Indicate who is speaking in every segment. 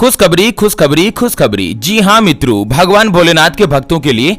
Speaker 1: खुशखबरी खुशखबरी खुशखबरी। जी हाँ मित्रों, भगवान भोलेनाथ के भक्तों के लिए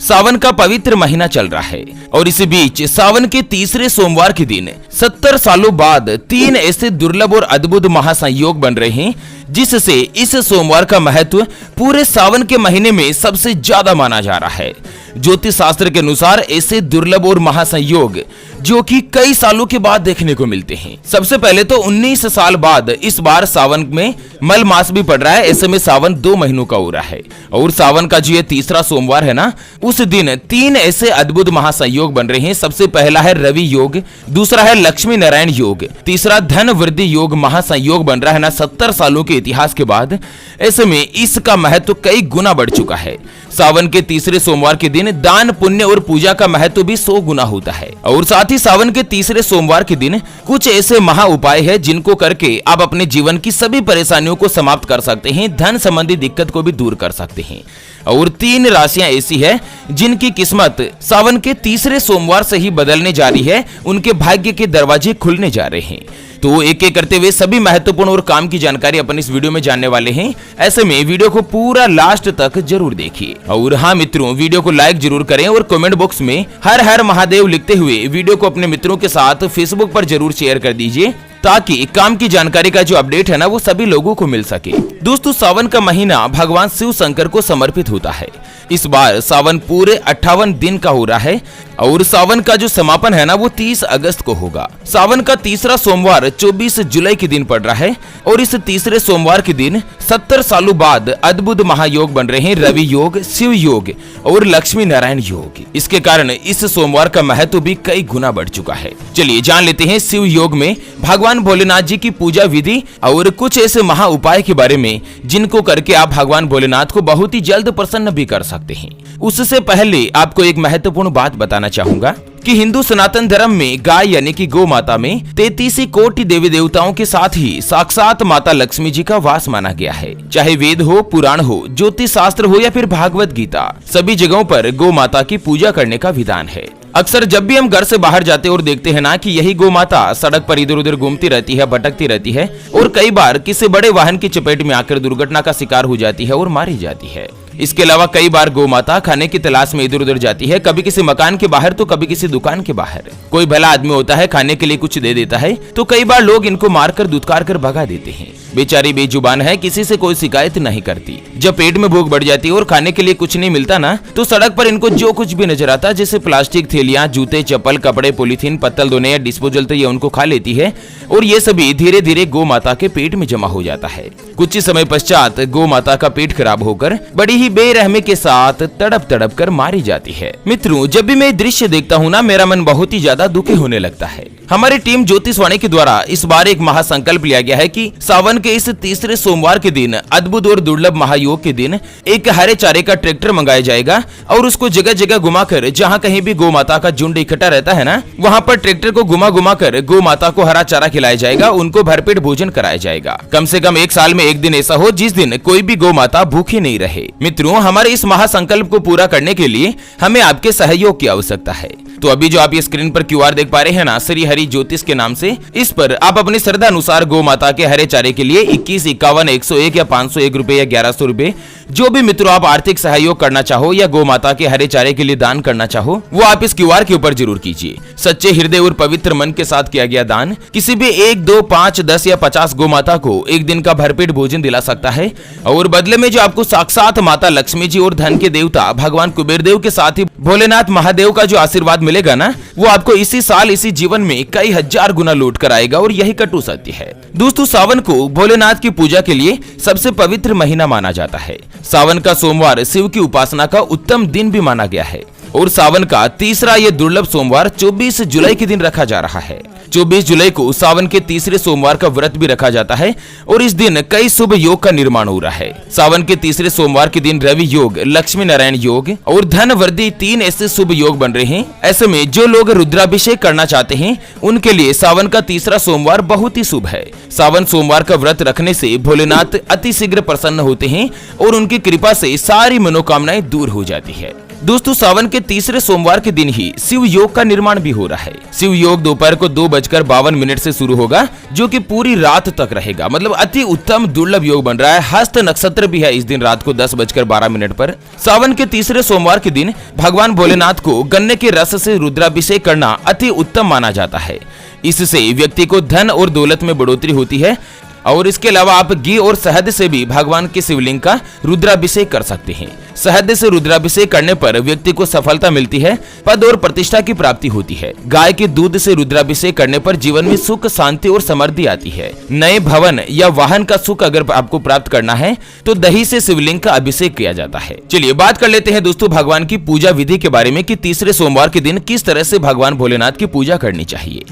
Speaker 1: सावन का पवित्र महीना चल रहा है और इसी बीच सावन के तीसरे सोमवार के दिन 70 सालों बाद 3 ऐसे दुर्लभ और अद्भुत महासंयोग बन रहे हैं जिससे इस सोमवार का महत्व पूरे सावन के महीने में सबसे ज्यादा माना जा रहा है। ज्योतिष शास्त्र के अनुसार ऐसे दुर्लभ और महासंयोग जो कि कई सालों के बाद देखने को मिलते हैं। सबसे पहले तो 19 साल बाद इस बार सावन में मल मास भी पड़ रहा है। ऐसे में सावन 2 महीनों का हो रहा है और सावन का जो ये तीसरा सोमवार है ना, उस दिन 3 ऐसे अद्भुत महासंयोग बन रहे हैं। सबसे पहला है रवि योग, दूसरा है लक्ष्मी नारायण योग, तीसरा धन वृद्धि योग महासंयोग बन रहा है ना 70 सालों के इतिहास के बाद। ऐसे में इसका महत्व कई गुना बढ़ चुका है। सावन के तीसरे सोमवार के दिन दान पुण्य और पूजा का महत्व भी 100 गुना होता है और साथ ही सावन के तीसरे सोमवार के दिन कुछ ऐसे महा उपाय है जिनको करके आप अपने जीवन की सभी परेशानियों को समाप्त कर सकते हैं, धन संबंधी दिक्कत को भी दूर कर सकते हैं। और 3 राशियां ऐसी है जिनकी किस्मत सावन के तीसरे सोमवार से ही बदलने जा रही है, उनके भाग्य के दरवाजे खुलने जा रहे हैं। तो एक एक करते हुए सभी महत्वपूर्ण और काम की जानकारी अपन इस वीडियो में जानने वाले हैं। ऐसे में वीडियो को पूरा लास्ट तक जरूर देखिए और हाँ मित्रों, वीडियो को लाइक जरूर करें और कमेंट बॉक्स में हर हर महादेव लिखते हुए वीडियो को अपने मित्रों के साथ फेसबुक पर जरूर शेयर कर दीजिए ताकि काम की जानकारी का जो अपडेट है ना वो सभी लोगों को मिल सके। दोस्तों, सावन का महीना भगवान शिव शंकर को समर्पित होता है। इस बार सावन पूरे 58 दिन का हो रहा है और सावन का जो समापन है ना वो 30 अगस्त को होगा। सावन का तीसरा सोमवार 24 जुलाई के दिन पड़ रहा है और इस तीसरे सोमवार के दिन 70 सालों बाद अद्भुत महायोग बन रहे हैं, रवि योग, शिव योग और लक्ष्मी नारायण योग। इसके कारण इस सोमवार का महत्व भी कई गुना बढ़ चुका है। चलिए जान लेते हैं शिव योग में भगवान भोलेनाथ जी की पूजा विधि और कुछ ऐसे महा उपाय के बारे में जिनको करके आप भगवान भोलेनाथ को बहुत ही जल्द प्रसन्न भी कर सकते हैं। उससे पहले आपको एक महत्वपूर्ण बात बताना चाहूंगा कि हिंदू सनातन धर्म में गाय यानी कि गौ माता में 33 कोटि देवी देवताओं के साथ ही साक्षात माता लक्ष्मी जी का वास माना गया है। चाहे वेद हो, पुराण हो, ज्योतिष शास्त्र हो या फिर भागवत गीता, सभी जगहों पर गौ माता की पूजा करने का विधान है। अक्सर जब भी हम घर से बाहर जाते और देखते हैं ना कि यही गौ माता सड़क पर इधर उधर घूमती रहती है, भटकती रहती है और कई बार किसी बड़े वाहन की चपेट में आकर दुर्घटना का शिकार हो जाती है और मारी जाती है। इसके अलावा कई बार गौ माता खाने की तलाश में इधर उधर जाती है, कभी किसी मकान के बाहर तो कभी किसी दुकान के बाहर। कोई भला आदमी होता है, खाने के लिए कुछ दे देता है तो कई बार लोग इनको मारकर दुत्कार कर भगा देते हैं। बेचारी बेजुबान है, किसी से कोई शिकायत नहीं करती। जब पेट में भूख बढ़ जाती है और खाने के लिए कुछ नहीं मिलता ना, तो सड़क पर इनको जो कुछ भी नजर आता है जैसे प्लास्टिक थैलियां, जूते, चप्पल, कपड़े, पॉलीथीन, पत्तल धोने या डिस्पोजल, तो ये उनको खा लेती है और ये सभी धीरे धीरे गौ माता के पेट में जमा हो जाता है। कुछ ही समय पश्चात गौ माता का पेट खराब होकर बड़ी ही बेरहमी के साथ तड़प तड़प कर मारी जाती है। मित्रों, जब भी मैं दृश्य देखता हूँ ना, मेरा मन बहुत ही ज्यादा दुखी होने लगता है। हमारी टीम ज्योतिषवाणी के द्वारा इस बार एक महासंकल्प लिया गया है कि सावन के इस तीसरे सोमवार के दिन, अद्भुत और दुर्लभ महायोग के दिन, एक हरे चारे का ट्रैक्टर मंगाया जाएगा और उसको जगह जगह घुमाकर, जहाँ कहीं भी गौ माता का झुंड इकट्ठा रहता है ना, वहाँ पर ट्रैक्टर को घुमा घुमा कर गौ माता को हरा चारा खिलाया जाएगा, उनको भरपेट भोजन कराया जाएगा। कम से कम 1 साल में एक दिन ऐसा हो जिस दिन कोई भी गौ माता भूखी नहीं रहे। मित्रों, हमारे इस महासंकल्प को पूरा करने के लिए हमें आपके सहयोग की आवश्यकता है। तो अभी जो आप ये स्क्रीन पर QR देख पा रहे हैं ना, श्री हरि ज्योतिष के नाम से, इस पर आप अपनी श्रद्धा अनुसार गौ माता के हरे चारे के लिए 21, 51, 101 या 501 रुपए या 1100 रुपए, जो भी मित्रों आप आर्थिक सहयोग करना चाहो या गौ माता के हरे चारे के लिए दान करना चाहो, वो आप इस QR के ऊपर जरूर कीजिए। सच्चे हृदय और पवित्र मन के साथ किया गया दान किसी भी 1, 2, 5, 10 या 50 गौ माता को एक दिन का भरपेट भोजन दिला सकता है और बदले में जो आपको साक्षात माता लक्ष्मी जी और धन के देवता भगवान कुबेर देव के साथ ही भोलेनाथ महादेव का जो आशीर्वाद मिलेगा ना, वो आपको इसी साल इसी जीवन में कई हजार गुना लौट कर आएगा और यही कटु सत्य है। दोस्तों, सावन को भोलेनाथ की पूजा के लिए सबसे पवित्र महीना माना जाता है। सावन का सोमवार शिव की उपासना का उत्तम दिन भी माना गया है और सावन का तीसरा ये दुर्लभ सोमवार 24 जुलाई के दिन रखा जा रहा है। 24 जुलाई को सावन के तीसरे सोमवार का व्रत भी रखा जाता है और इस दिन कई शुभ योग का निर्माण हो रहा है। सावन के तीसरे सोमवार के दिन रवि योग, लक्ष्मी नारायण योग और धन वृद्धि 3 ऐसे शुभ योग बन रहे हैं। ऐसे में जो लोग रुद्राभिषेक करना चाहते हैं उनके लिए सावन का तीसरा सोमवार बहुत ही शुभ है। सावन सोमवार का व्रत रखने से भोलेनाथ अति शीघ्र प्रसन्न होते हैं और उनकी कृपा से सारी मनोकामनाएं दूर हो जाती है। दोस्तों सावन के तीसरे सोमवार के दिन ही शिव योग का निर्माण भी हो रहा है। शिव योग दोपहर को 2:52 से शुरू होगा, जो कि पूरी रात तक रहेगा। मतलब अति उत्तम दुर्लभ योग बन रहा है। हस्त नक्षत्र भी है इस दिन रात को 10:12 पर। सावन के तीसरे सोमवार के दिन भगवान भोलेनाथ को गन्ने के रस से रुद्राभिषेक करना अति उत्तम माना जाता है। इससे व्यक्ति को धन और दौलत में बढ़ोतरी होती है। और इसके अलावा आप घी और शहद से भी भगवान के शिवलिंग का रुद्राभिषेक कर सकते हैं। शहद से रुद्राभिषेक करने पर व्यक्ति को सफलता मिलती है, पद और प्रतिष्ठा की प्राप्ति होती है। गाय के दूध से रुद्राभिषेक करने पर जीवन में सुख, शांति और समृद्धि आती है। नए भवन या वाहन का सुख अगर आपको प्राप्त करना है तो दही से शिवलिंग का अभिषेक किया जाता है। चलिए बात कर लेते हैं दोस्तों भगवान की पूजा विधि के बारे में कि तीसरे सोमवार के दिन किस तरह से भगवान भोलेनाथ की पूजा करनी चाहिए।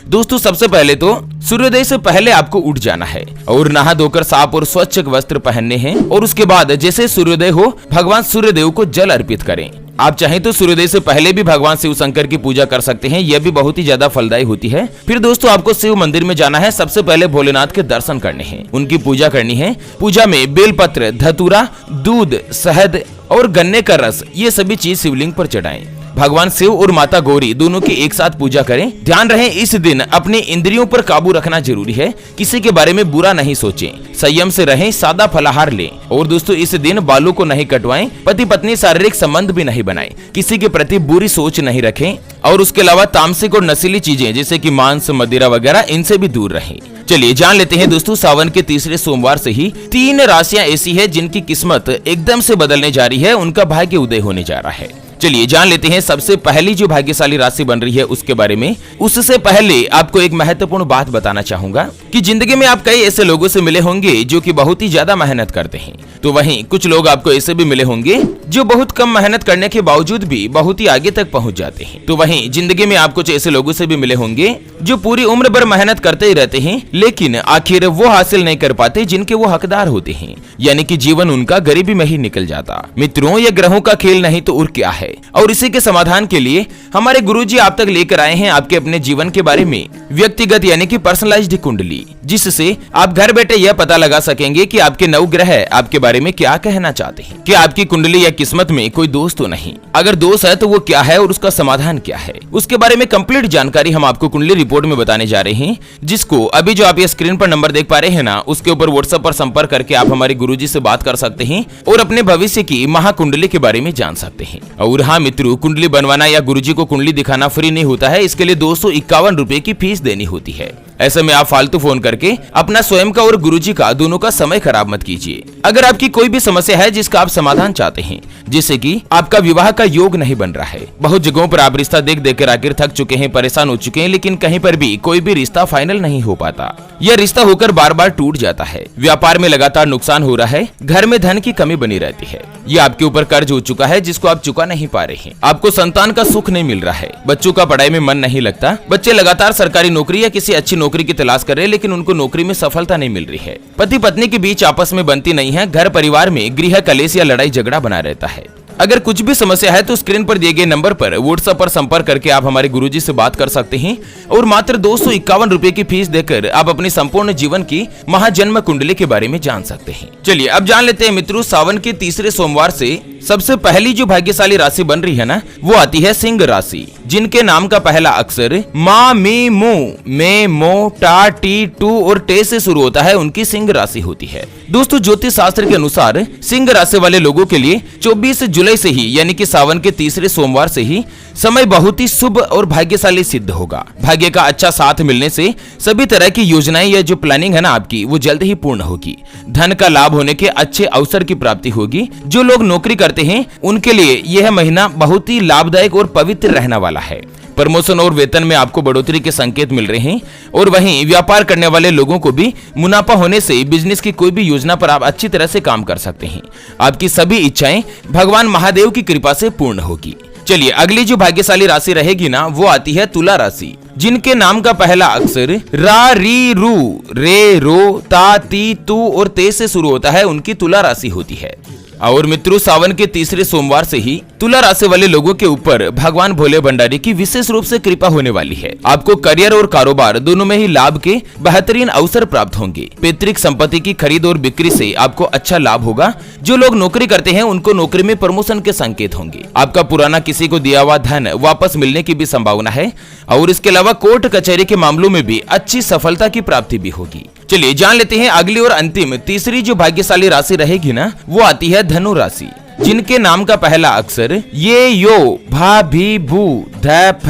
Speaker 1: दोस्तों सबसे पहले तो सूर्योदय से पहले आपको उठ जाना है और नहा धोकर साफ और स्वच्छ वस्त्र पहनने हैं। और उसके बाद जैसे सूर्योदय हो भगवान सूर्यदेव को जल अर्पित करें। आप चाहें तो सूर्योदय से पहले भी भगवान शिव शंकर की पूजा कर सकते हैं, यह भी बहुत ही ज्यादा फलदायी होती है। फिर दोस्तों आपको शिव मंदिर में जाना है। सबसे पहले भोलेनाथ के दर्शन करने हैं, उनकी पूजा करनी है। पूजा में बेलपत्र, धतूरा, दूध, शहद और गन्ने का रस ये सभी चीज शिवलिंग पर चढ़ाएं। भगवान शिव और माता गौरी दोनों की एक साथ पूजा करें। ध्यान रहे इस दिन अपने इंद्रियों पर काबू रखना जरूरी है। किसी के बारे में बुरा नहीं सोचें, संयम से रहें, सादा फलाहार लें। और दोस्तों इस दिन बालों को नहीं कटवाएं, पति पत्नी शारीरिक संबंध भी नहीं बनाएं, किसी के प्रति बुरी सोच नहीं रखें। और उसके अलावा तामसिक और नशीली चीजें जैसे कि मांस, मदिरा वगैरह इनसे भी दूर रहें। चलिए जान लेते हैं दोस्तों सावन के तीसरे सोमवार से ही 3 राशियां ऐसी है जिनकी किस्मत एकदम से बदलने जा रही है, उनका भाग्य उदय होने जा रहा है। चलिए जान लेते हैं सबसे पहली जो भाग्यशाली राशि बन रही है उसके बारे में। उससे पहले आपको एक महत्वपूर्ण बात बताना चाहूंगा कि जिंदगी में आप कई ऐसे लोगों से मिले होंगे जो कि बहुत ही ज्यादा मेहनत करते हैं, तो वहीं कुछ लोग आपको ऐसे भी मिले होंगे जो बहुत कम मेहनत करने के बावजूद भी बहुत ही आगे तक पहुंच जाते हैं। तो वहीं जिंदगी में आप कुछ ऐसे लोगों से भी मिले होंगे जो पूरी उम्र भर मेहनत करते ही रहते हैं, लेकिन आखिर वो हासिल नहीं कर पाते जिनके वो हकदार होते हैं, यानी कि जीवन उनका गरीबी में ही निकल जाता। मित्रों ये ग्रहों का खेल नहीं तो और क्या है। और इसी के समाधान के लिए हमारे गुरुजी आप तक लेकर आए हैं आपके अपने जीवन के बारे में व्यक्तिगत यानी कि पर्सनलाइज्ड कुंडली, जिससे आप घर बैठे यह पता लगा सकेंगे कि आपके 9 ग्रह आपके बारे में क्या कहना चाहते हैं। क्या आपकी कुंडली या किस्मत में कोई दोष तो नहीं, अगर दोष है तो वो क्या है और उसका समाधान क्या है, उसके बारे में कंप्लीट जानकारी हम आपको कुंडली रिपोर्ट में बताने जा रहे हैं, जिसको अभी जो आप ये स्क्रीन पर नंबर देख पा रहे हैं ना, उसके ऊपर व्हाट्सएप पर संपर्क करके आप हमारे गुरुजी से बात कर सकते हैं और अपने भविष्य की महाकुंडली के बारे में जान सकते हैं। और हाँ मित्रों, कुंडली बनवाना या गुरुजी को कुंडली दिखाना फ्री नहीं होता है, इसके लिए 251 रुपए की फीस देनी होती है। ऐसे में आप फालतू फोन करके अपना स्वयं का और गुरुजी का दोनों का समय खराब मत कीजिए। अगर आपकी कोई भी समस्या है जिसका आप समाधान चाहते हैं, जैसे कि आपका विवाह का योग नहीं बन रहा है, बहुत जगहों पर आप रिश्ता देख देख कर आखिर थक चुके हैं, परेशान हो चुके हैं, लेकिन कहीं पर भी कोई भी रिश्ता फाइनल नहीं हो पाता, यह रिश्ता होकर बार बार टूट जाता है, व्यापार में लगातार नुकसान हो रहा है, घर में धन की कमी बनी रहती है, ये आपके ऊपर कर्ज हो चुका है जिसको आप चुका नहीं पा रहे हैं, आपको संतान का सुख नहीं मिल रहा है, बच्चों का पढ़ाई में मन नहीं लगता, बच्चे लगातार सरकारी नौकरी या किसी अच्छी नौकरी की तलाश कर रहे हैं लेकिन उनको नौकरी में सफलता नहीं मिल रही है, पति पत्नी के बीच आपस में बनती नहीं है, घर परिवार में गृह कलेश या लड़ाई झगड़ा बना रहता है। अगर कुछ भी समस्या है तो स्क्रीन पर दिए गए नंबर पर व्हाट्सएप पर संपर्क करके आप हमारे गुरुजी से बात कर सकते हैं और मात्र 251 रुपए की फीस देकर आप अपनी संपूर्ण जीवन की महाजन्म कुंडली के बारे में जान सकते हैं। चलिए अब जान लेते हैं मित्रों, सावन के तीसरे सोमवार से सबसे पहली जो भाग्यशाली राशि बन रही है ना, वो आती है सिंह राशि, जिनके नाम का पहला अक्षर मा, मी, मू, मे, मो, टा, टी, टू और टे से शुरू होता है, उनकी सिंह राशि होती है। दोस्तों ज्योतिष शास्त्र के अनुसार सिंह राशि वाले लोगों के लिए 24 जुलाई से ही यानी कि सावन के तीसरे सोमवार से ही समय बहुत ही शुभ और भाग्यशाली सिद्ध होगा। भाग्य का अच्छा साथ मिलने से सभी तरह की योजनाएं या जो प्लानिंग है ना आपकी, वो जल्द ही पूर्ण होगी। धन का लाभ होने के अच्छे अवसर की प्राप्ति होगी। जो लोग नौकरी करते हैं उनके लिए यह महीना बहुत ही लाभदायक और पवित्र रहने वाला है। प्रमोशन और वेतन में आपको बढ़ोतरी के संकेत मिल रहे हैं और वहीं व्यापार करने वाले लोगों को भी मुनाफा होने से बिजनेस की कोई भी योजना पर आप अच्छी तरह से काम कर सकते हैं। आपकी सभी इच्छाएं भगवान महादेव की कृपा से पूर्ण होगी। चलिए अगली जो भाग्यशाली राशि रहेगी ना, वो आती है तुला राशि, जिनके नाम का पहला अक्षर रा, री, रू, रे, रो, ता, ती, तू और ते से शुरू होता है, उनकी तुला राशि होती है। और मित्रों, सावन के तीसरे सोमवार से ही तुला राशि वाले लोगों के ऊपर भगवान भोले भंडारी की विशेष रूप से कृपा होने वाली है। आपको करियर और कारोबार दोनों में ही लाभ के बेहतरीन अवसर प्राप्त होंगे। पैतृक संपत्ति की खरीद और बिक्री से आपको अच्छा लाभ होगा। जो लोग नौकरी करते हैं उनको नौकरी में प्रमोशन के संकेत होंगे। आपका पुराना किसी को दिया हुआ धन वापस मिलने की भी संभावना है और इसके अलावा कोर्ट कचहरी के मामलों में भी अच्छी सफलता की प्राप्ति भी होगी। चलिए जान लेते हैं अगली और अंतिम तीसरी जो भाग्यशाली राशि रहेगी ना, वो आती है धनु राशि। जिनके नाम का पहला अक्षर ये, यो, भा, भी, भू, ध, फ,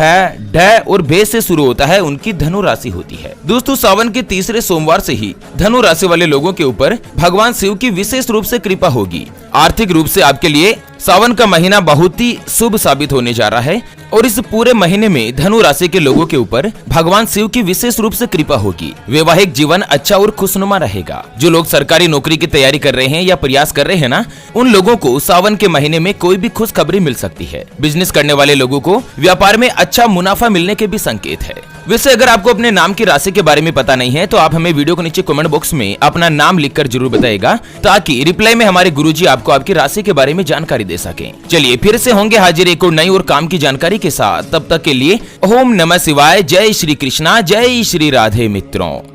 Speaker 1: ढ और भे से शुरू होता है, उनकी धनु राशि होती है। दोस्तों, सावन के तीसरे सोमवार से ही धनु राशि वाले लोगों के ऊपर भगवान शिव की विशेष रूप से कृपा होगी। आर्थिक रूप से आपके लिए सावन का महीना बहुत ही शुभ साबित होने जा रहा है और इस पूरे महीने में धनु राशि के लोगों के ऊपर भगवान शिव की विशेष रूप से कृपा होगी। वैवाहिक जीवन अच्छा और खुशनुमा रहेगा। जो लोग सरकारी नौकरी की तैयारी कर रहे हैं या प्रयास कर रहे हैं ना, उन लोगों को सावन के महीने में कोई भी खुशखबरी मिल सकती है। बिजनेस करने वाले लोगों को व्यापार में अच्छा मुनाफा मिलने के भी संकेत है। वैसे अगर आपको अपने नाम की राशि के बारे में पता नहीं है तो आप हमें वीडियो के नीचे कमेंट बॉक्स में अपना नाम लिखकर जरूर बताइएगा, ताकि रिप्लाई में हमारे गुरुजी आपको आपकी राशि के बारे में जानकारी दे सकें। चलिए फिर से होंगे हाजिर एक और नई और काम की जानकारी के साथ। तब तक के लिए ओम नमः शिवाय। जय श्री कृष्णा, जय श्री राधे मित्रों।